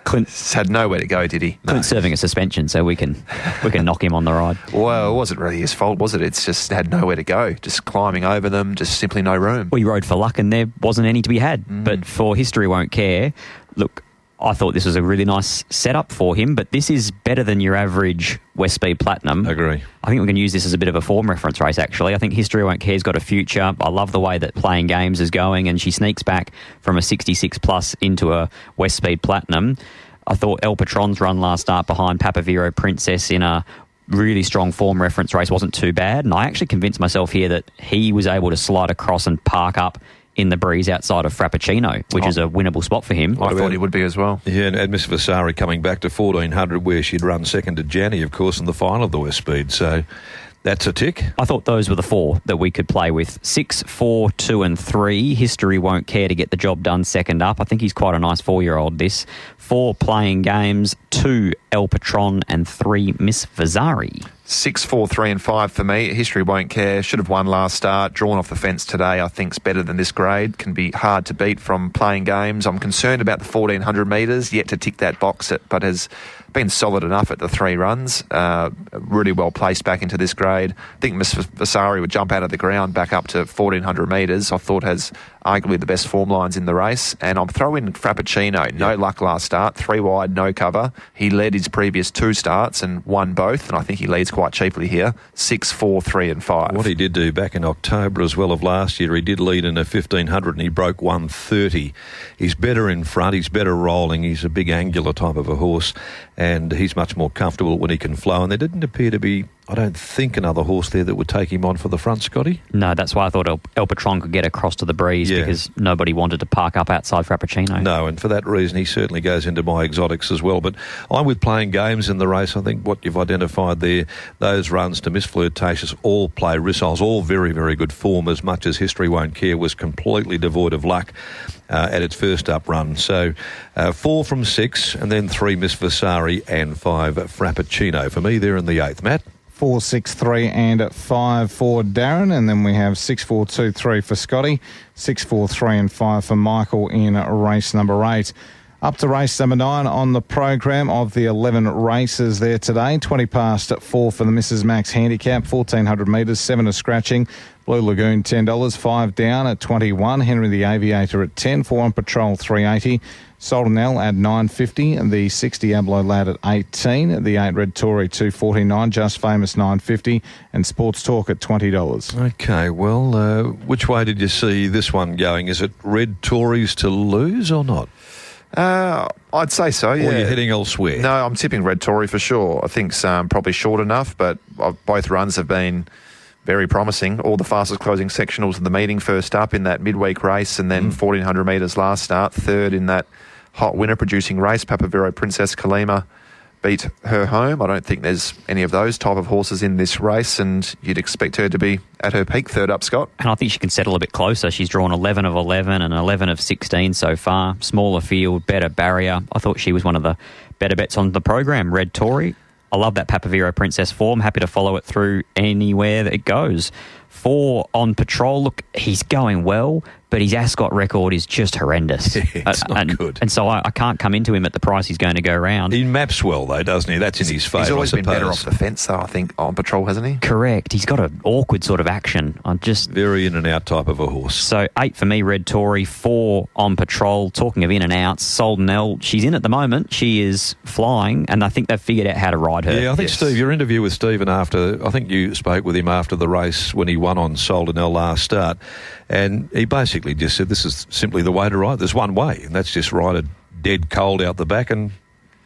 Clint's had nowhere to go, did he? Clint's serving a suspension, so we can knock him on the ride. Well, it wasn't really his fault, was it? It's just had nowhere to go. Just climbing over them, just simply no room. Well, he rode for luck and there wasn't any to be had. But for History Won't Care, look, I thought this was a really nice setup for him, but this is better than your average West Speed Platinum. Agree. I think we can use this as a bit of a form reference race, actually. I think History Won't Care's got a future. I love the way that Playing Games is going, and she sneaks back from a 66 plus into a West Speed Platinum. I thought El Patron's run last start behind Papavero Princess in a really strong form reference race wasn't too bad, and I actually convinced myself here that he was able to slide across and park up in the breeze outside of Frappuccino, which is a winnable spot for him. I thought he would be as well. Yeah, and Miss Vasari coming back to 1,400 where she'd run second to Janny, of course, in the final of the West Speed. So that's a tick. I thought those were the 4 that we could play with. 6, 4, 2 and 3. History Won't Care to get the job done second up. I think he's quite a nice 4-year-old, this. 4 Playing Games, 2 El Patron and 3 Miss Vasari. 6, 4, 3 and 5 for me. History Won't Care. Should have won last start. Drawn off the fence today, I think's better than this grade. Can be hard to beat from Playing Games. I'm concerned about the 1,400 metres. Yet to tick that box, but has been solid enough at the 3 runs. Really well placed back into this grade. I think Miss Vasari would jump out of the ground back up to 1,400 metres. I thought has arguably the best form lines in the race. And I'm throwing Frappuccino. No luck last start. 3 wide, no cover. He led his previous 2 starts and won both. And I think he leads quite cheaply here. 6, 4, 3 and 5. What he did do back in October as well of last year, he did lead in a 1,500 and he broke 130. He's better in front. He's better rolling. He's a big angular type of a horse. And he's much more comfortable when he can flow. And there didn't appear to be, I don't think, another horse there that would take him on for the front, Scotty. No, that's why I thought El Patron could get across to the breeze because nobody wanted to park up outside Frappuccino. No, and for that reason, he certainly goes into my exotics as well. But I'm with Playing Games in the race. I think what you've identified there, those runs to Miss Flirtatious all play rissoles, all very, very good form, as much as History Won't Care was completely devoid of luck at its first up run. So 4 from 6, and then 3 Miss Vasari and 5 Frappuccino. For me, they're in the 8th. Matt? 4, 6, 3 and 5 for Darren, and then we have 6, 4, 2, 3 for Scotty, 6, 4, 3 and 5 for Michael in race number 8. Up to race number 9 on the program of the 11 races there today. 20 past 4 for the Mrs. Max Handicap, 1,400 metres, 7 are scratching. Blue Lagoon $10, 5 down at 21. Henry the Aviator at 10, 4 on Patrol $3.80. Soldanel at $9.50, and the 60 Ablo Lad at $18, the 8 Red Tory $2.49, Just Famous $9.50, and Sports Talk at $20. Okay, well, which way did you see this one going? Is it Red Tories to lose or not? I'd say so, yeah. Or you're heading elsewhere? No, I'm tipping Red Tory for sure. I think it's probably short enough, but both runs have been very promising. All the fastest closing sectionals of the meeting first up in that midweek race, and then 1,400 metres last start, third in that hot winner-producing race. Papavero Princess Kalima beat her home. I don't think there's any of those type of horses in this race, and you'd expect her to be at her peak third up, Scott. And I think she can settle a bit closer. She's drawn 11 of 11 and 11 of 16 so far. Smaller field, better barrier. I thought she was one of the better bets on the program. Red Tory. I love that Papavero Princess form. Happy to follow it through anywhere that it goes. 4 On Patrol. Look, he's going well, but his Ascot record is just horrendous. It's not good. And so I can't come into him at the price he's going to go round. He maps well, though, doesn't he? That's in his favour. He's always been better off the fence, though, I think, On Patrol, hasn't he? Correct. He's got an awkward sort of action. I'm just very in and out type of a horse. So 8 for me, Red Tory, 4 On Patrol. Talking of in and outs, Soldenell, she's in at the moment. She is flying, and I think they've figured out how to ride her. Yeah, I think, Steve, your interview with Stephen after, I think you spoke with him after the race when he won on Soldenell last start, and he basically just said this is simply the way to ride. There's one way, and that's just ride it dead cold out the back and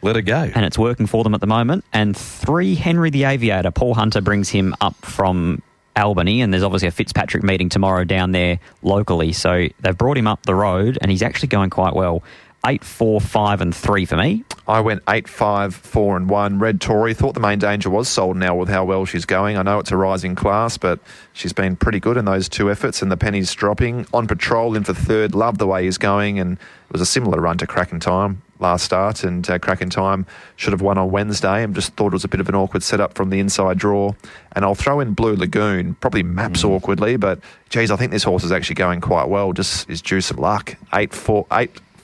let her go. And it's working for them at the moment. And 3, Henry the Aviator. Paul Hunter brings him up from Albany, and there's obviously a Fitzpatrick meeting tomorrow down there locally. So they've brought him up the road, and he's actually going quite well. 8, 4, 5 and 3 for me. I went 8, 5, 4 and 1. Red Tory. Thought the main danger was Soldenell with how well she's going. I know it's a rising class, but she's been pretty good in those 2 efforts, and the penny's dropping. On Patrol in for 3rd. Love the way he's going, and it was a similar run to Cracking Time last start, and Cracking Time should have won on Wednesday, and just thought it was a bit of an awkward setup from the inside draw. And I'll throw in Blue Lagoon. Probably maps awkwardly, but geez, I think this horse is actually going quite well. Just is due some luck.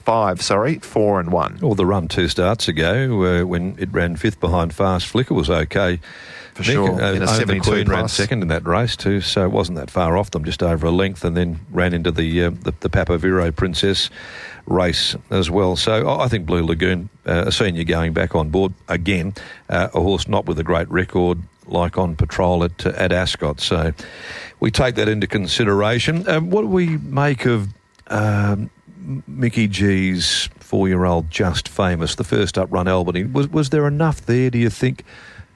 5, 4 and 1. Well, the run 2 starts ago when it ran 5th behind Fast Flicker was okay. For sure. In a 72 Queen ran plus. 2nd in that race too, so it wasn't that far off them, just over a length, and then ran into the Papaviro Princess race as well. So I think Blue Lagoon, a senior going back on board again, a horse not with a great record like On Patrol at Ascot. So we take that into consideration. What do we make of Mickey G's 4-year-old Just Famous, the first up run Albany? Was there enough there, do you think,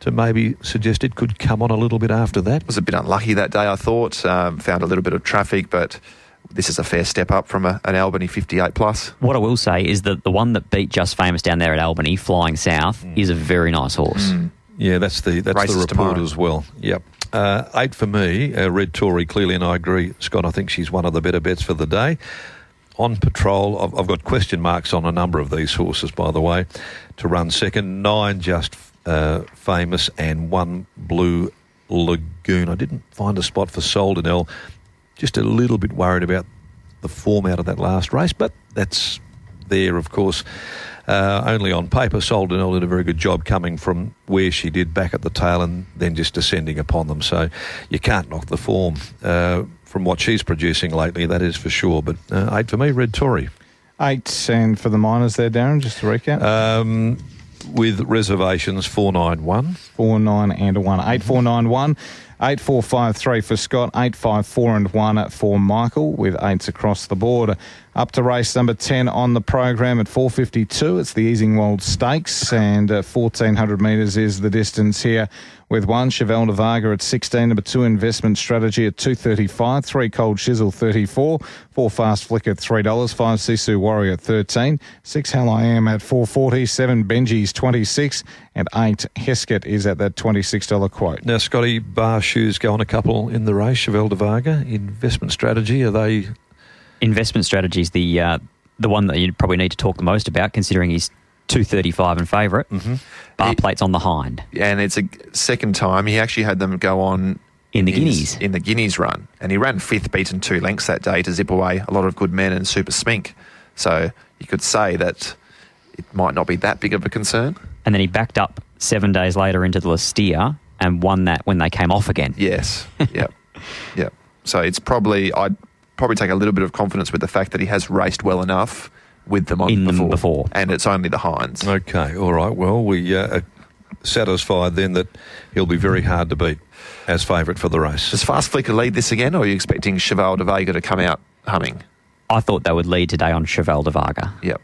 to maybe suggest it could come on a little bit after that? Was a bit unlucky that day, I thought. Found a little bit of traffic, but this is a fair step up from an Albany 58 plus. What I will say is that the one that beat Just Famous down there at Albany, Flying South, is a very nice horse. Yeah, that's the report tomorrow as well. Yep. 8 for me, Red Tory, clearly, and I agree, Scott, I think she's one of the better bets for the day. On Patrol, I've got question marks on a number of these horses, by the way, to run second. 9 Just Famous and 1 Blue Lagoon. I didn't find a spot for Soldenell. Just a little bit worried about the form out of that last race, but that's there, of course. Only on paper, Soldenell did a very good job coming from where she did back at the tail and then just descending upon them. So you can't knock the form from what she's producing lately, that is for sure. But 8 for me, Red Tory. 8, and for the minors there, Darren, just to recap. With reservations, 4, 9, 1. 4, 9 and a 1. 8, 4, 9, 1. 8, 4, 5, 3 for Scott. 8, 5, 4 and 1 for Michael, with 8s across the board. Up to race number 10 on the program at 4:52. It's the Easingwold Stakes, and 1,400 metres is the distance here, with 1 Cheval de Varga at 16, number 2 Investment Strategy at $2.35, 3 Cold Shizzle $34, 4 Fast Flick at $3, 5 Sisu Warrior at 13, 6 Hell I Am at $4.40, 7 Benji's 26, and 8 Heskett is at that $26 quote. Now, Scotty, bar shoes go on a couple in the race. Cheval de Varga, Investment Strategy, are they? Investment Strategy is the one that you probably need to talk the most about, considering he's $2.35 and favourite. Bar plates on the hind. And it's a second time. He actually had them go on in the Guineas. In the Guineas run. And he ran 5th, beaten 2 lengths that day to zip away a lot of good men and Super Smink. So you could say that it might not be that big of a concern. And then he backed up 7 days later into the Lastia and won that when they came off again. Yes. Yep. Yep. So it's I'd probably take a little bit of confidence with the fact that he has raced well enough with them on before. And it's only the hinds. Okay, all right. Well, we are satisfied then that he'll be very hard to beat as favourite for the race. Does Fast Flicker lead this again, or are you expecting Cheval de Varga to come out humming? I thought they would lead today on Cheval de Varga. Yep.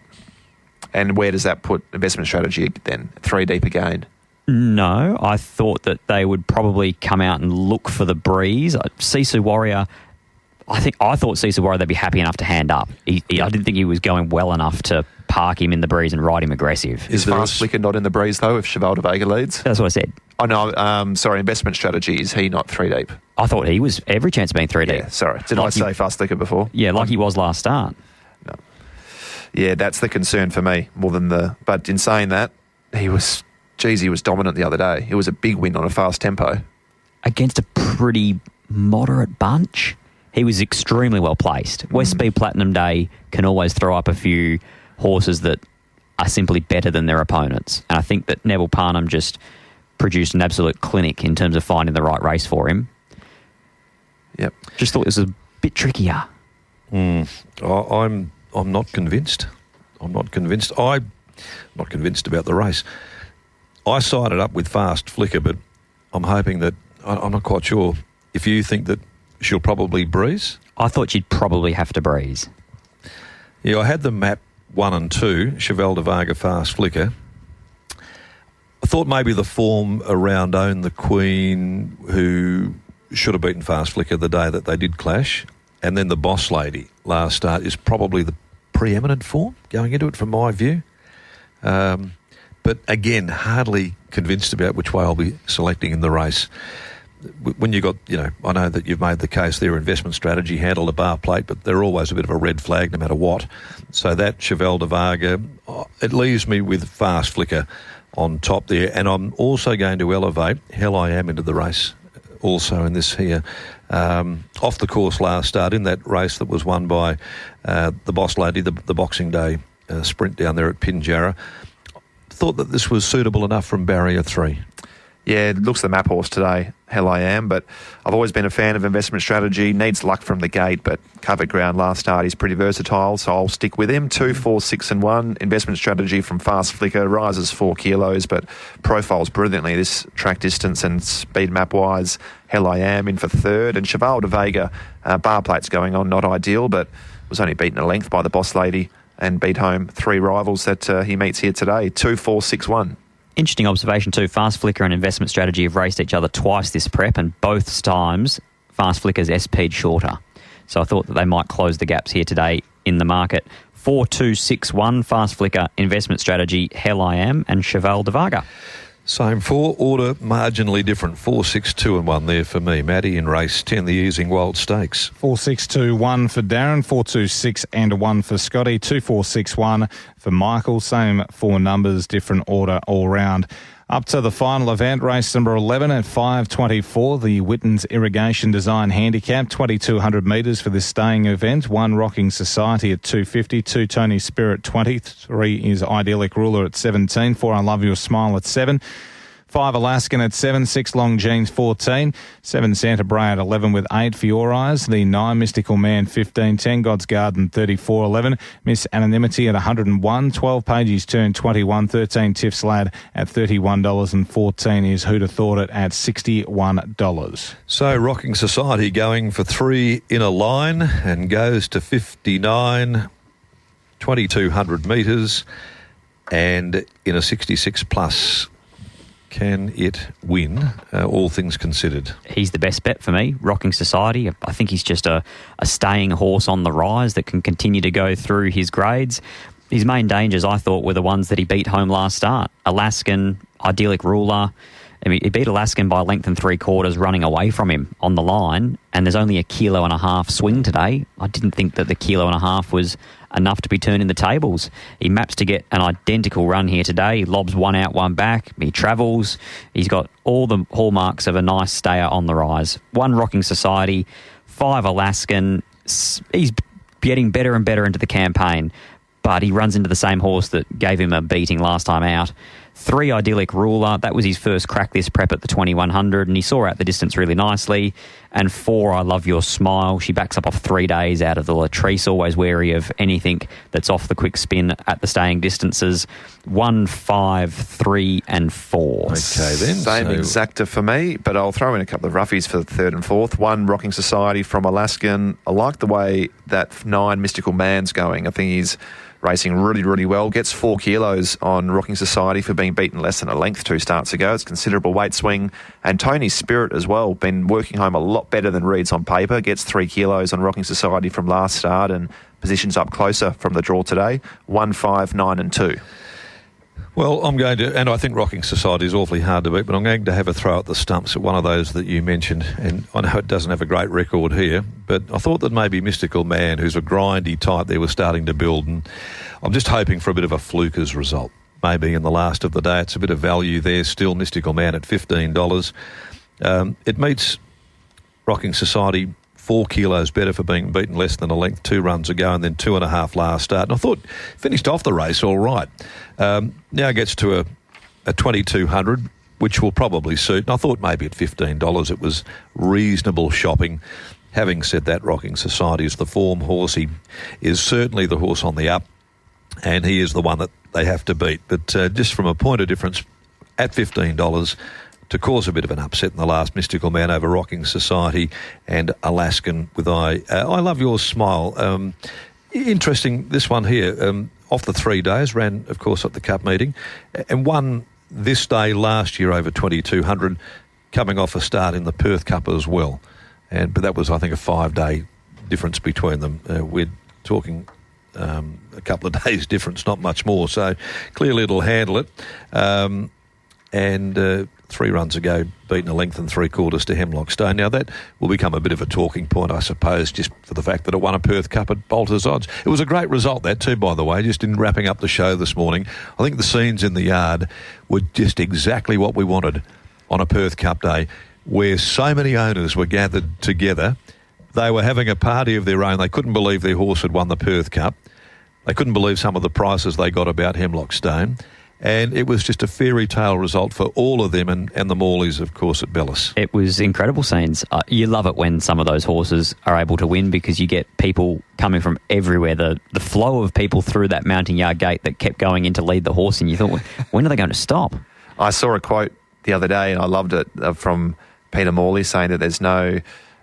And where does that put Investment Strategy then? 3 deep again? No, I thought that they would probably come out and look for the breeze. Sisu Warrior, I thought Sisu Warrior, they'd be happy enough to hand up. I didn't think he was going well enough to park him in the breeze and ride him aggressive. Is Fast Flicker not in the breeze, though, if Cheval de Varga leads? That's what I said. Oh, no, sorry, Investment Strategy, is he not 3 deep? I thought he was every chance of being 3 deep. Yeah, sorry. Did I say Fast Flicker before? Yeah, like he was last start. No. Yeah, that's the concern for me, more than but in saying that, he was dominant the other day. It was a big win on a fast tempo. Against a pretty moderate bunch. He was extremely well placed. West Speed Platinum Day can always throw up a few horses that are simply better than their opponents. And I think that Neville Parnham just produced an absolute clinic in terms of finding the right race for him. Yep. Just thought this was a bit trickier. I'm not convinced. I'm not convinced about the race. I sided up with Fast Flicker, but I'm hoping that I'm not quite sure if you think that she'll probably breeze. I thought she'd probably have to breeze. Yeah, I had the map 1 and 2, Cheval de Varga, Fast Flicker. I thought maybe the form around Own the Queen, who should have beaten Fast Flicker the day that they did clash, and then the Boss Lady last start is probably the preeminent form going into it from my view. But again, hardly convinced about which way I'll be selecting in the race. When you got, I know that you've made the case their investment strategy handled a bar plate, but they're always a bit of a red flag no matter what. So that Cheval de Varga, it leaves me with Fast Flicker on top there. And I'm also going to elevate Hell I Am into the race also in this here. Off the course last start in that race that was won by the Boss Lady, the Boxing Day sprint down there at Pinjarra. Thought that this was suitable enough from barrier 3. Yeah, it looks the map horse today, Hell I Am, but I've always been a fan of investment strategy. Needs luck from the gate, but covered ground last start. He's pretty versatile, so I'll stick with him. 2, 4, 6 and 1. Investment strategy from Fast Flicker, rises 4 kilos, but profiles brilliantly this track distance and speed map-wise. Hell I Am in for third, and Cheval de Vega, bar plates going on, not ideal, but was only beaten a length by the Boss Lady and beat home 3 rivals that he meets here today. 2, 4, 6, 1. Interesting observation too. Fast Flicker and Investment Strategy have raced each other twice this prep, and both times Fast Flicker's SP'd shorter. So I thought that they might close the gaps here today in the market. 4, 2, 6, 1, Fast Flicker, Investment Strategy, Hell I Am, and Cheval de Varga. Same 4, order marginally different. 4, 6, 2 and 1 there for me. Matty in race 10, the Easingwold Stakes. 4, 6, 2, 1 for Darren. 4, 2, 6 and 1 for Scotty. 2, 4, 6, 1 for Michael. Same 4 numbers, different order all round. Up to the final event, race number 11 at 5:24, the Whitton's Irrigation Design Handicap, 2,200 metres for this staying event. 1 Rocking Society at 250, 2 Tony Spirit 20, 3 is Idyllic Ruler at 17, 4 I Love Your Smile at 7. 5 Alaskan at 7, 6 Long Jeans 14, 7 Santa Bray at 11 with 8 for Your Eyes, the 9 Mystical Man 15, 10 God's Garden 34, 11 Miss Anonymity at 101, 12 Pages Turn 21, 13 Tiff's Lad at $31 and 14 is Who'd Have Thought It at $61. So Rocking Society going for 3 in a line and goes to 59, 2,200 metres and in a 66 plus. Can it win, all things considered? He's the best bet for me, Rocking Society. I think he's just a staying horse on the rise that can continue to go through his grades. His main dangers, I thought, were the ones that he beat home last start. Alaskan, Idyllic Ruler. I mean, he beat Alaskan by a length and 3/4 running away from him on the line, and there's only a 1.5 kilo swing today. I didn't think that the 1.5 kilo was enough to be turning the tables. He maps to get an identical run here today. He lobs 1 out, 1 back. He travels. He's got all the hallmarks of a nice stayer on the rise. 1 Rocking Society, 5 Alaskan. He's getting better and better into the campaign, but he runs into the same horse that gave him a beating last time out. 3 Idyllic Ruler, that was his first crack this prep at the 2,100, and he saw out the distance really nicely. And 4 I Love Your Smile, she backs up off 3 days out of the Latrice, always wary of anything that's off the quick spin at the staying distances. 1, 5, 3 and 4. Okay then. Same exacta for me, but I'll throw in a couple of roughies for the 3rd and 4th. 1 Rocking Society from Alaskan. I like the way that 9 Mystical Man's going. I think he's racing really, really well. Gets 4 kilos on Rocking Society for being beaten less than a length 2 starts ago. It's considerable weight swing. And Tony's Spirit as well, been working home a lot better than reads on paper. Gets 3 kilos on Rocking Society from last start and positions up closer from the draw today. 1, 5, 9 and 2. Well, I'm going to, and I think Rocking Society is awfully hard to beat, but I'm going to have a throw at the stumps at one of those that you mentioned. And I know it doesn't have a great record here, but I thought that maybe Mystical Man, who's a grindy type there, was starting to build. And I'm just hoping for a bit of a fluker's result. Maybe in the last of the day, it's a bit of value there still. Mystical Man at $15. It meets Rocking Society 4 kilos better for being beaten less than a length 2 runs ago, and then 2.5 last start. And I thought finished off the race all right. Now gets to a 2200, which will probably suit. And I thought maybe at $15 it was reasonable shopping. Having said that, Rocking Society is the form horse. He is certainly the horse on the up, and he is the one that they have to beat. But just from a point of difference, at $15, to cause a bit of an upset in the last, Mystical Man over Rocking Society and Alaskan with I Love Your Smile. Interesting, this one here, off the 3 days, ran, of course, at the Cup meeting, and won this day last year over 2200, coming off a start in the Perth Cup as well. But that was, I think, a 5-day difference between them. We're talking a couple of days difference, not much more. So clearly it'll handle it. And 3 runs ago, beaten a length and 3/4 to Hemlock Stone. Now that will become a bit of a talking point, I suppose, just for the fact that it won a Perth Cup at Bolter's odds. It was a great result, that too, by the way, just in wrapping up the show this morning. I think the scenes in the yard were just exactly what we wanted on a Perth Cup day, where so many owners were gathered together. They were having a party of their own. They couldn't believe their horse had won the Perth Cup. They couldn't believe some of the prices they got about Hemlock Stone. And it was just a fairy tale result for all of them and the Morleys, of course, at Bellis. It was incredible scenes. You love it when some of those horses are able to win because you get people coming from everywhere. The flow of people through that mounting yard gate that kept going in to lead the horse, and you thought, when are they going to stop? I saw a quote the other day, and I loved it, from Peter Morley, saying that there's no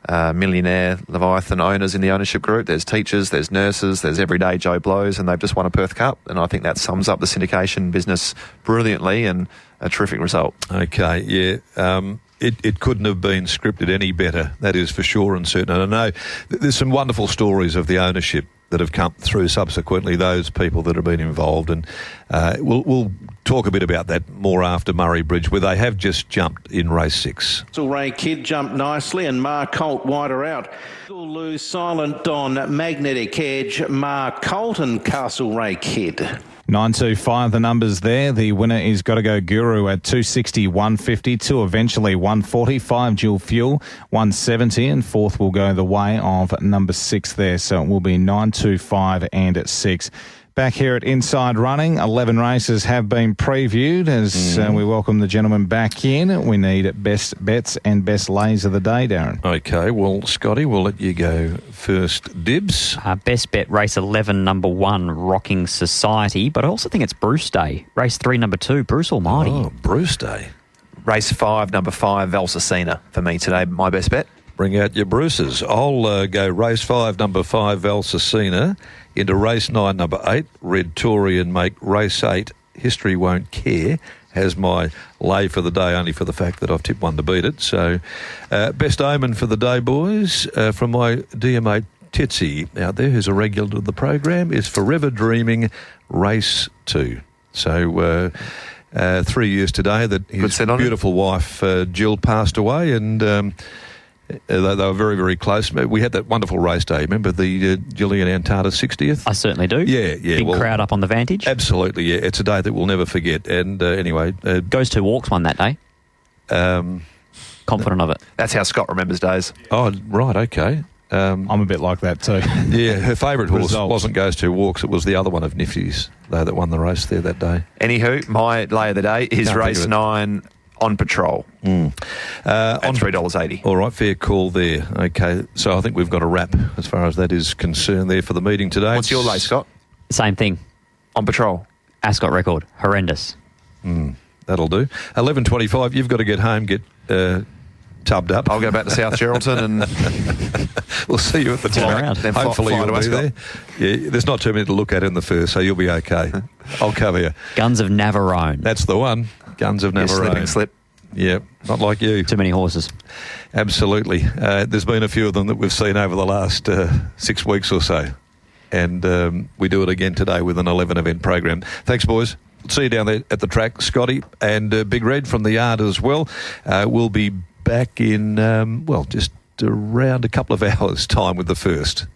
millionaire Leviathan owners in the ownership group. There's teachers, there's nurses, there's everyday Joe Blows, and they've just won a Perth Cup. And I think that sums up the syndication business brilliantly, and a terrific result. Okay, yeah. It couldn't have been scripted any better, that is for sure and certain. And I know there's some wonderful stories of the ownership that have come through subsequently, those people that have been involved. And we'll talk a bit about that more after Murray Bridge, where they have just jumped in race 6. Castle Ray Kid jumped nicely, and Mar Colt wider out. Lou Silent Don, Magnetic Edge, Mar Colt and Castle Ray Kid. 925 the numbers there. The winner is Gotta Go Guru at 260, 150, 2 eventually 145 Dual Fuel, 170, and 4th will go the way of number 6 there. So it will be 925 and at 6. Back here at Inside Running, 11 races have been previewed as we welcome the gentlemen back in. We need best bets and best lays of the day, Darren. Okay, well, Scotty, we'll let you go first. Dibs. Best bet, race 11, number 1, Rocking Society. But I also think it's Bruce Day. Race 3, number 2, Bruce Almighty. Oh, Bruce Day. Race 5, number 5, Valsacina for me today, my best bet. Bring out your Bruces. I'll go race 5, number 5, Valsacina, into race 9, number 8, Red Tory, and make race 8, History Won't Care, as my lay for the day, only for the fact that I've tipped one to beat it. So, best omen for the day, boys, from my dear mate Titsy out there, who's a regular to the program, is Forever Dreaming, race 2. So, 3 years today that his beautiful wife Jill passed away, and they were very, very close. We had that wonderful race day. Remember the Gillian Antata 60th? I certainly do. Yeah. Big crowd up on the Vantage. Absolutely, yeah. It's a day that we'll never forget. And anyway... Goes to Walks one that day. Confident of it. That's how Scott remembers days. Oh, right, okay. I'm a bit like that too. Yeah, her favourite horse wasn't Goes to Walks. It was the other one of Nifty's, though, that won the race there that day. Anywho, my lay of the day is race 9... On Patrol at $3.80. All right, fair call there. Okay, so I think we've got a wrap as far as that is concerned there for the meeting today. What's your lay, Scott? Same thing. On Patrol. Ascot record. Horrendous. That'll do. 11:25, you've got to get home, get tubbed up. I'll go back to South Geraldton and... We'll see you at the time. Hopefully you'll be there. Yeah, there's not too many to look at in the first, so you'll be okay. I'll cover you. Guns of Navarone. That's the one. Guns of Navarone. Slipping slip. Yeah, not like you. Too many horses. Absolutely. There's been a few of them that we've seen over the last 6 weeks or so. And we do it again today with an 11-event program. Thanks, boys. See you down there at the track. Scotty and Big Red from the yard as well. We'll be back in, just around a couple of hours' time with the first.